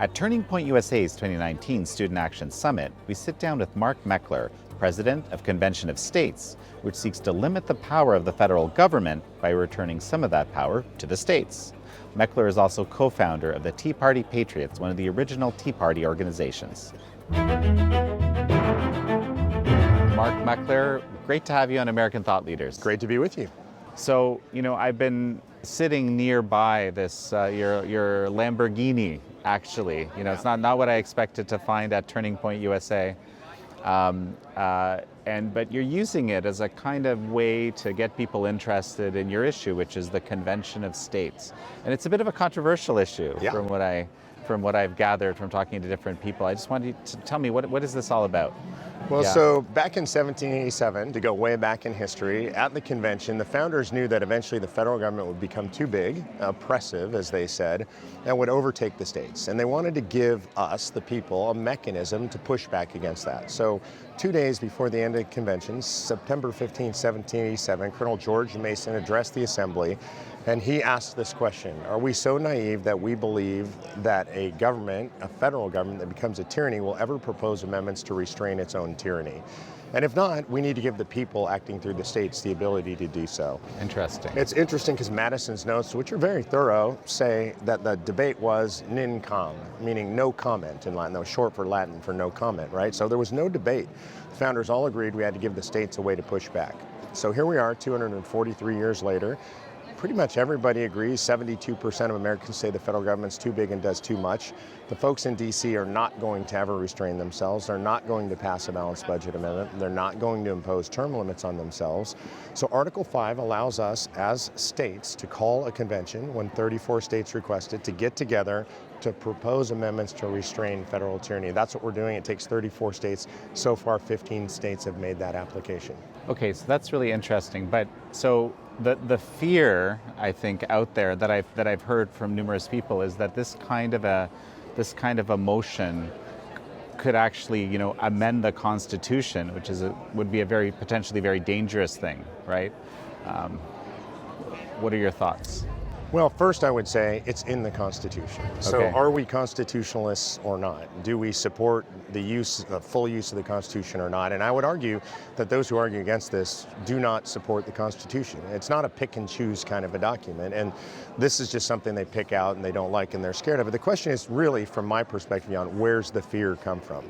At Turning Point USA's 2019 Student Action Summit, we sit down with Mark Meckler, president of Convention of States, which seeks to limit the power of the federal government by returning some of that power to the states. Meckler is also co-founder of the Tea Party Patriots, one of the original Tea Party organizations. Mark Meckler, great to have you on American Thought Leaders. Great to be with you. So, I've been sitting nearby this, your Lamborghini, actually. It's not what I expected to find at Turning Point USA. But you're using it as a kind of way to get people interested in your issue, which is the Convention of States. And it's a bit of a controversial issue from what I've gathered from talking to different people. I just wanted you to tell me, what is this all about? Well, so back in 1787, to go way back in history, at the convention, the founders knew that eventually the federal government would become too big, oppressive, as they said, and would overtake the states. And they wanted to give us, the people, a mechanism to push back against that. So 2 days before the end of the convention, September 15, 1787, Colonel George Mason addressed the assembly, and he asked this question: are we so naive that we believe that a government, a federal government that becomes a tyranny, will ever propose amendments to restrain its own tyranny? And if not, we need to give the people acting through the states the ability to do so. Interesting. It's interesting because Madison's notes, which are very thorough, say that the debate was nin com, meaning no comment in Latin. That was short for Latin for no comment, right? So there was no debate. The founders all agreed we had to give the states a way to push back. So here we are, 243 years later. Pretty much everybody agrees. 72% of Americans say the federal government's too big and does too much. The folks in D.C. are not going to ever restrain themselves. They're not going to pass a balanced budget amendment. They're not going to impose term limits on themselves. So Article 5 allows us as states to call a convention when 34 states request it, to get together to propose amendments to restrain federal tyranny. That's what we're doing. It takes 34 states. So far, 15 states have made that application. Okay, so that's really interesting. But so the fear, I think, out there that I've heard from numerous people is that this kind of a motion could actually, amend the Constitution, which would be a potentially very dangerous thing, right? What are your thoughts? Well, first I would say it's in the Constitution. So are we constitutionalists or not? Do we support the full use of the Constitution or not? And I would argue that those who argue against this do not support the Constitution. It's not a pick and choose kind of a document. And this is just something they pick out and they don't like and they're scared of it. The question is really, from my perspective, on where's the fear come from?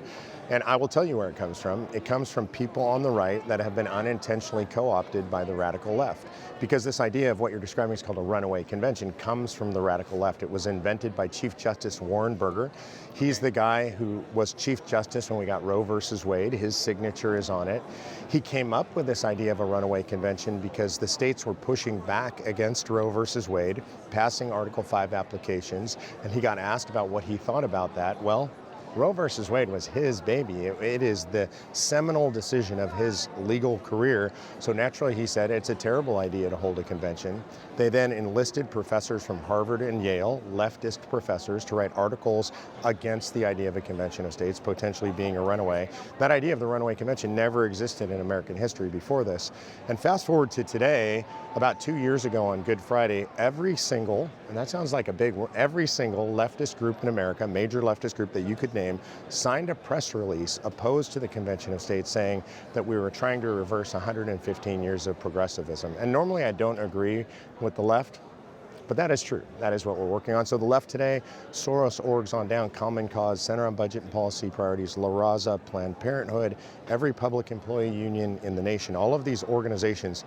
And I will tell you where it comes from. It comes from people on the right that have been unintentionally co-opted by the radical left. Because this idea of what you're describing is called a runaway convention comes from the radical left. It was invented by Chief Justice Warren Burger. He's the guy who was Chief Justice when we got Roe versus Wade. His signature is on it. He came up with this idea of a runaway convention because the states were pushing back against Roe versus Wade, passing Article 5 applications, and he got asked about what he thought about that. Well, Roe versus Wade was his baby. It is the seminal decision of his legal career. So naturally, he said it's a terrible idea to hold a convention. They then enlisted professors from Harvard and Yale, leftist professors, to write articles against the idea of a convention of states potentially being a runaway. That idea of the runaway convention never existed in American history before this. And fast forward to today, about 2 years ago on Good Friday, every single, and that sounds like a big word, every single leftist group in America, major leftist group that you could name, signed a press release opposed to the Convention of States, saying that we were trying to reverse 115 years of progressivism. And normally I don't agree with the left, but that is true. That is what we're working on. So the left today, Soros orgs on down, Common Cause, Center on Budget and Policy Priorities, La Raza, Planned Parenthood, every public employee union in the nation, all of these organizations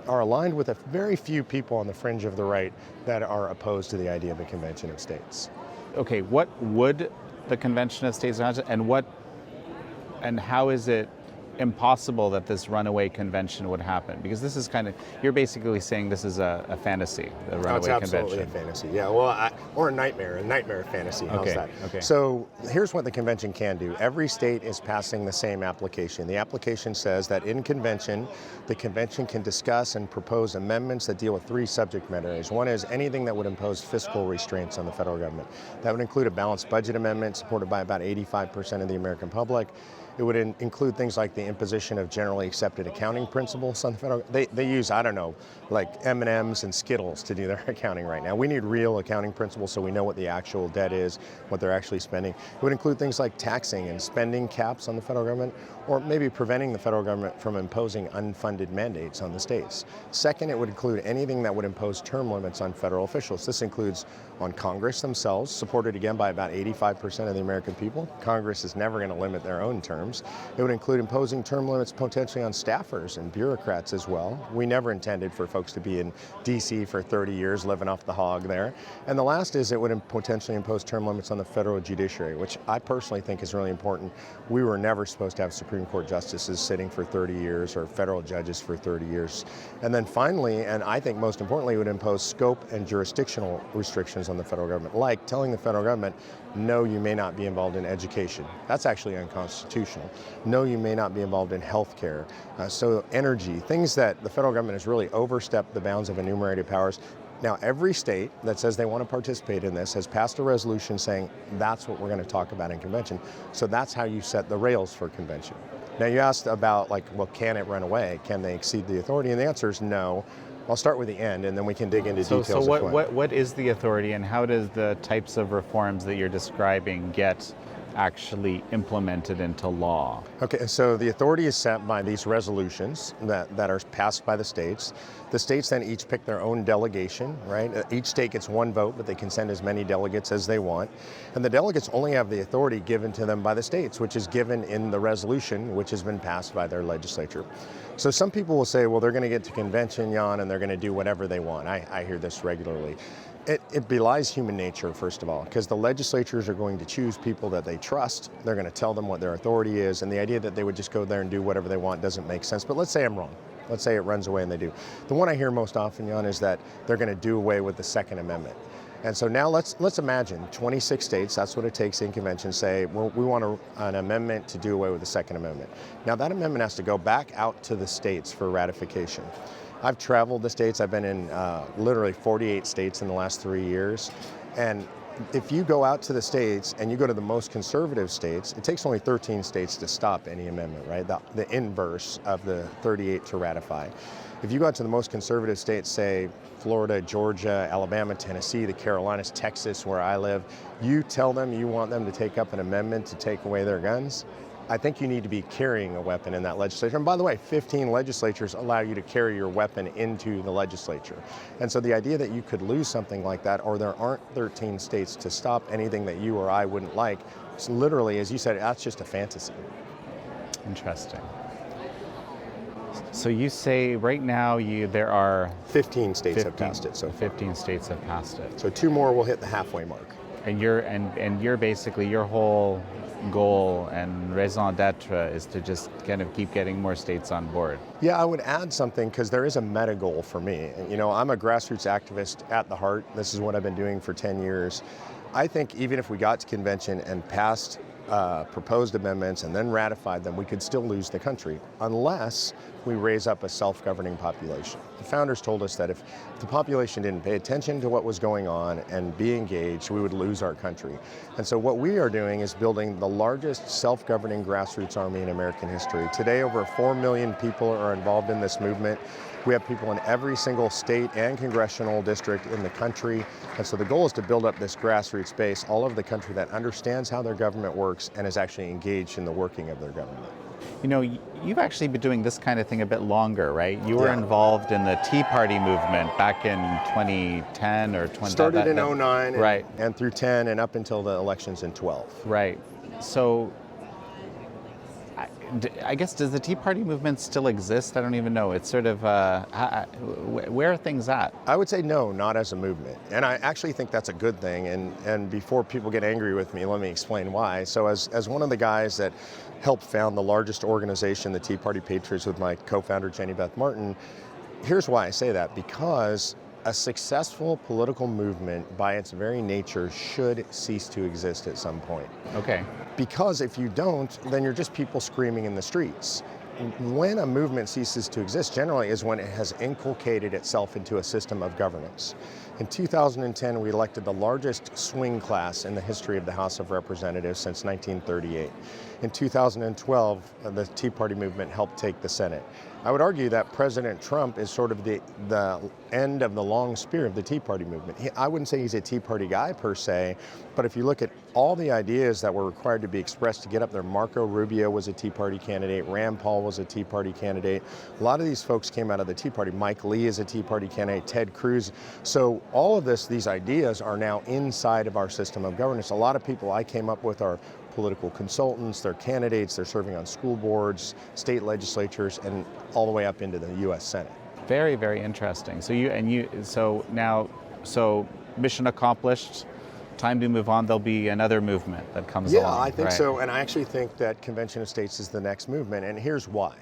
are aligned with a very few people on the fringe of the right that are opposed to the idea of a Convention of States. Okay, what would the Convention of States and how is it impossible that this runaway convention would happen? Because this is you're basically saying this is a fantasy, the runaway convention. It's absolutely a fantasy, yeah. Well, or a nightmare fantasy, how's that? Okay. So here's what the convention can do. Every state is passing the same application. The application says that in convention, the convention can discuss and propose amendments that deal with 3 subject matter areas. One is anything that would impose fiscal restraints on the federal government. That would include a balanced budget amendment supported by about 85% of the American public. It would include things like the imposition of generally accepted accounting principles on the federal. They use, I don't know, like M&Ms and Skittles to do their accounting right now. We need real accounting principles so we know what the actual debt is, what they're actually spending. It would include things like taxing and spending caps on the federal government, or maybe preventing the federal government from imposing unfunded mandates on the states. Second, it would include anything that would impose term limits on federal officials. This includes on Congress themselves, supported again by about 85% of the American people. Congress is never going to limit their own terms. It would include imposing term limits potentially on staffers and bureaucrats as well. We never intended for folks to be in DC for 30 years living off the hog there. And the last is it would potentially impose term limits on the federal judiciary, which I personally think is really important. We were never supposed to have Supreme Court justices sitting for 30 years or federal judges for 30 years. And then finally, and I think most importantly, it would impose scope and jurisdictional restrictions on the federal government, like telling the federal government, no, you may not be involved in education. That's actually unconstitutional. No, you may not be involved in health care. So energy, things that the federal government has really overstepped the bounds of enumerated powers. Now, every state that says they want to participate in this has passed a resolution saying that's what we're going to talk about in convention. So that's how you set the rails for convention. Now, you asked about, like, well, can it run away? Can they exceed the authority? And the answer is no. I'll start with the end, and then we can dig into details. So what is the authority, and how does the types of reforms that you're describing get actually implemented into law? Okay, so the authority is set by these resolutions that are passed by the states. The states then each pick their own delegation, right? Each state gets one vote, but they can send as many delegates as they want. And the delegates only have the authority given to them by the states, which is given in the resolution, which has been passed by their legislature. So some people will say, well, they're going to get to convention, Jan, and they're going to do whatever they want. I hear this regularly. It belies human nature, first of all, because the legislatures are going to choose people that they trust. They're going to tell them what their authority is, and the idea that they would just go there and do whatever they want doesn't make sense. But let's say I'm wrong. Let's say it runs away and they do. The one I hear most often, Jan, is that they're going to do away with the Second Amendment. And so now let's imagine 26 states, that's what it takes in convention, say, well, we want an amendment to do away with the Second Amendment. Now that amendment has to go back out to the states for ratification. I've traveled the states. I've been in literally 48 states in the last 3 years. And if you go out to the states and you go to the most conservative states, it takes only 13 states to stop any amendment, right? The inverse of the 38 to ratify. If you go out to the most conservative states, say Florida, Georgia, Alabama, Tennessee, the Carolinas, Texas, where I live, you tell them you want them to take up an amendment to take away their guns, I think you need to be carrying a weapon in that legislature. And by the way, 15 legislatures allow you to carry your weapon into the legislature. And so the idea that you could lose something like that, or there aren't 13 states to stop anything that you or I wouldn't like, it's literally, as you said, that's just a fantasy. Interesting. So you say right now there are 15 states have passed it so far. 15 states have passed it. So 2 more will hit the halfway mark. And you're basically, your whole goal and raison d'etre is to just kind of keep getting more states on board. Yeah, I would add something because there is a meta goal for me. You know, I'm a grassroots activist at the heart. This is what I've been doing for 10 years. I think even if we got to convention and passed proposed amendments and then ratified them, we could still lose the country unless we raise up a self-governing population. The founders told us that if the population didn't pay attention to what was going on and be engaged, we would lose our country. And so what we are doing is building the largest self-governing grassroots army in American history. Today, over 4 million people are involved in this movement. We have people in every single state and congressional district in the country. And so the goal is to build up this grassroots base all over the country that understands how their government works and is actually engaged in the working of their government. You know, you've actually been doing this kind of thing a bit longer, right? You were involved in the Tea Party movement back in 2010 or 20... Started in 09 right. and through 10 and up until the elections in 12. Right. So I guess, does the Tea Party movement still exist? I don't even know. It's sort of, where are things at? I would say no, not as a movement. And I actually think that's a good thing. And before people get angry with me, let me explain why. So as one of the guys that helped found the largest organization, the Tea Party Patriots, with my co-founder, Jenny Beth Martin, here's why I say that. Because a successful political movement, by its very nature, should cease to exist at some point. Okay. Because if you don't, then you're just people screaming in the streets. when a movement ceases to exist generally is when it has inculcated itself into a system of governance. In 2010, we elected the largest swing class in the history of the House of Representatives since 1938. In 2012, the Tea Party movement helped take the Senate. I would argue that President Trump is sort of the end of the long spear of the Tea Party movement. I wouldn't say he's a Tea Party guy per se, but if you look at all the ideas that were required to be expressed to get up there, Marco Rubio was a Tea Party candidate, Rand Paul was a Tea Party candidate. A lot of these folks came out of the Tea Party. Mike Lee is a Tea Party candidate, Ted Cruz. So all of these ideas are now inside of our system of governance. A lot of people I came up with are political consultants, they're candidates, they're serving on school boards, state legislatures, and all the way up into the U.S. Senate. Very, very interesting. So mission accomplished. Time to move on. There'll be another movement that comes along. Yeah, I think right? so, and I actually think that Convention of States is the next movement, and here's why.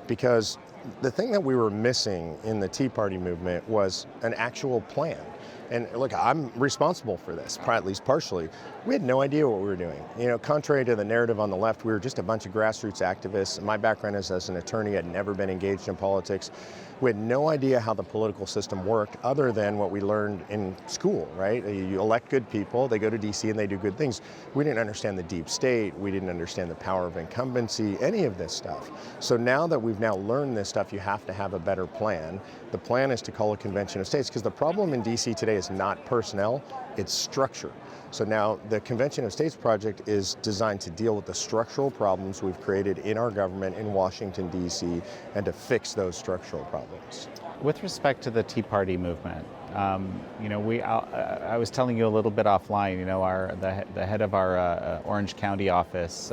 Because the thing that we were missing in the Tea Party movement was an actual plan. And look, I'm responsible for this, at least partially. We had no idea what we were doing. You know, contrary to the narrative on the left, we were just a bunch of grassroots activists. My background is as an attorney. I'd never been engaged in politics. We had no idea how the political system worked other than what we learned in school, right? You elect good people, they go to DC and they do good things. We didn't understand the deep state. We didn't understand the power of incumbency, any of this stuff. So now that we've now learned this stuff, you have to have a better plan. The plan is to call a convention of states, because the problem in DC today is not personnel, it's structure. So now the Convention of States project is designed to deal with the structural problems we've created in our government in Washington, D.C., and to fix those structural problems. With respect to the Tea Party movement, I was telling you a little bit offline, the head of our Orange County office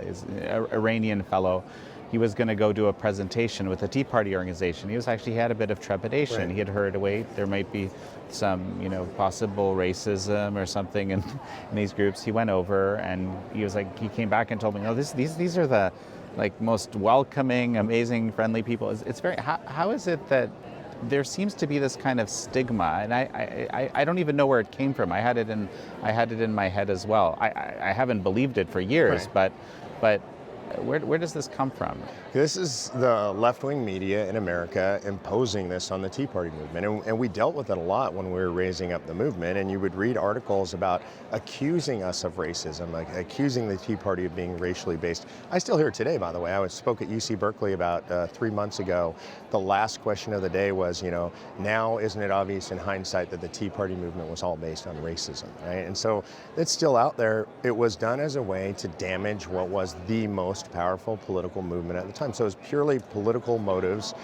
is an Iranian fellow. He was going to go do a presentation with the Tea Party organization. He had a bit of trepidation. Right. He had heard, there might be some, possible racism or something in these groups. He went over and he came back and told me, no, these are the most welcoming, amazing, friendly people. It's very. How is it that there seems to be this kind of stigma, and I don't even know where it came from. I had it in my head as well. I haven't believed it for years, right. but. Where does this come from? This is the left-wing media in America imposing this on the Tea Party movement, and we dealt with it a lot when we were raising up the movement, and you would read articles about accusing us of racism, accusing the Tea Party of being racially based. I still hear it today, by the way. I spoke at UC Berkeley about 3 months ago. The last question of the day was, now isn't it obvious in hindsight that the Tea Party movement was all based on racism, right? And so it's still out there. It was done as a way to damage what was the most powerful political movement at the time. So it was purely political motives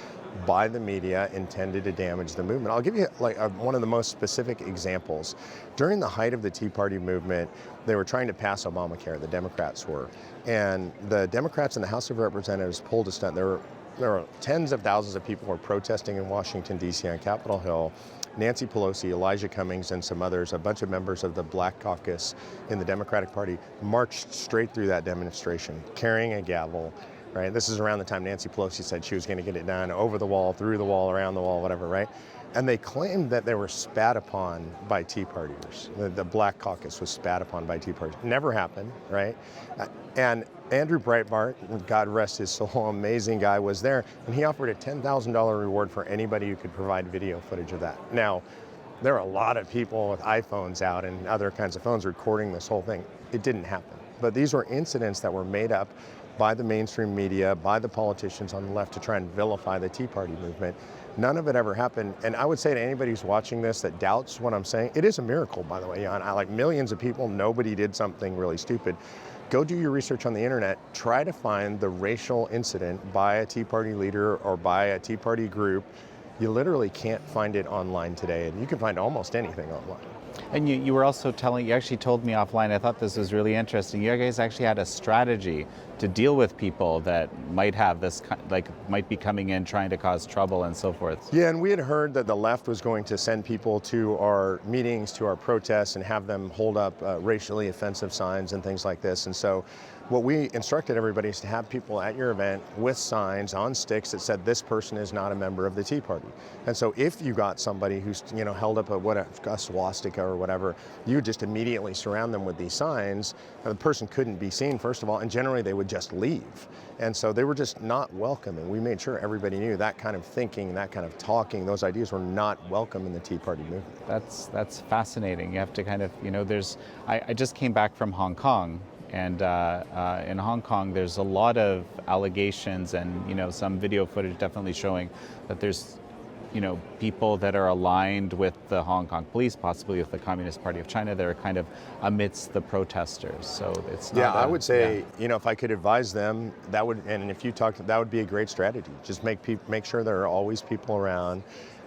by the media intended to damage the movement. I'll give you one of the most specific examples. During the height of the Tea Party movement, they were trying to pass Obamacare, the Democrats were. And the Democrats in the House of Representatives pulled a stunt. There were tens of thousands of people who were protesting in Washington, D.C. on Capitol Hill. Nancy Pelosi, Elijah Cummings, and some others, a bunch of members of the Black Caucus in the Democratic Party, marched straight through that demonstration, carrying a gavel, right? This is around the time Nancy Pelosi said she was going to get it done, over the wall, through the wall, around the wall, whatever, right? And they claimed that they were spat upon by Tea Partiers. The Black Caucus was spat upon by Tea Partiers. Never happened, right? And Andrew Breitbart, God rest his soul, amazing guy, was there, and he offered a $10,000 reward for anybody who could provide video footage of that. Now, there are a lot of people with iPhones out and other kinds of phones recording this whole thing. It didn't happen. But these were incidents that were made up by the mainstream media, by the politicians on the left to try and vilify the Tea Party movement. None of it ever happened. And I would say to anybody who's watching this that doubts what I'm saying, it is a miracle, by the way. Like millions of people, nobody did something really stupid. Go do your research on the internet. Try to find the racial incident by a Tea Party leader or by a Tea Party group. You literally can't find it online today, and you can find almost anything online. And you were also you actually told me offline, I thought this was really interesting. You guys actually had a strategy to deal with people that might have this, might be coming in trying to cause trouble and so forth. Yeah, and we had heard that the left was going to send people to our meetings, to our protests, and have them hold up racially offensive signs and things like this. And so what we instructed everybody is to have people at your event with signs on sticks that said this person is not a member of the Tea Party. And so if you got somebody who's held up a swastika Gorka or whatever, you would just immediately surround them with these signs. The person couldn't be seen, first of all, and generally they would just leave. And so they were just not welcome, and we made sure everybody knew that kind of thinking, that kind of talking, those ideas were not welcome in the Tea Party movement. That's fascinating. You have to kind of, I just came back from Hong Kong, and in Hong Kong there's a lot of allegations and, some video footage definitely showing that there's people that are aligned with the Hong Kong police, possibly with the Communist Party of China, that are kind of amidst the protesters. So it's not. Yeah, I would say, if I could advise them, that would, and if you talked, that would be a great strategy. Just make sure there are always people around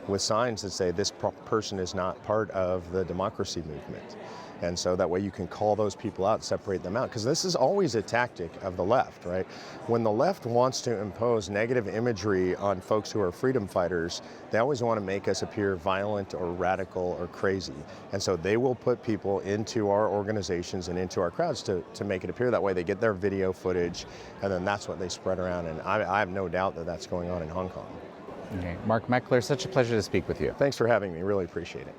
with signs that say this person is not part of the democracy movement. And so that way you can call those people out, separate them out. Because this is always a tactic of the left, right? When the left wants to impose negative imagery on folks who are freedom fighters, they always want to make us appear violent or radical or crazy. And so they will put people into our organizations and into our crowds to make it appear that way. They get their video footage, and then that's what they spread around. And I have no doubt that that's going on in Hong Kong. Okay. Mark Meckler, such a pleasure to speak with you. Thanks for having me. Really appreciate it.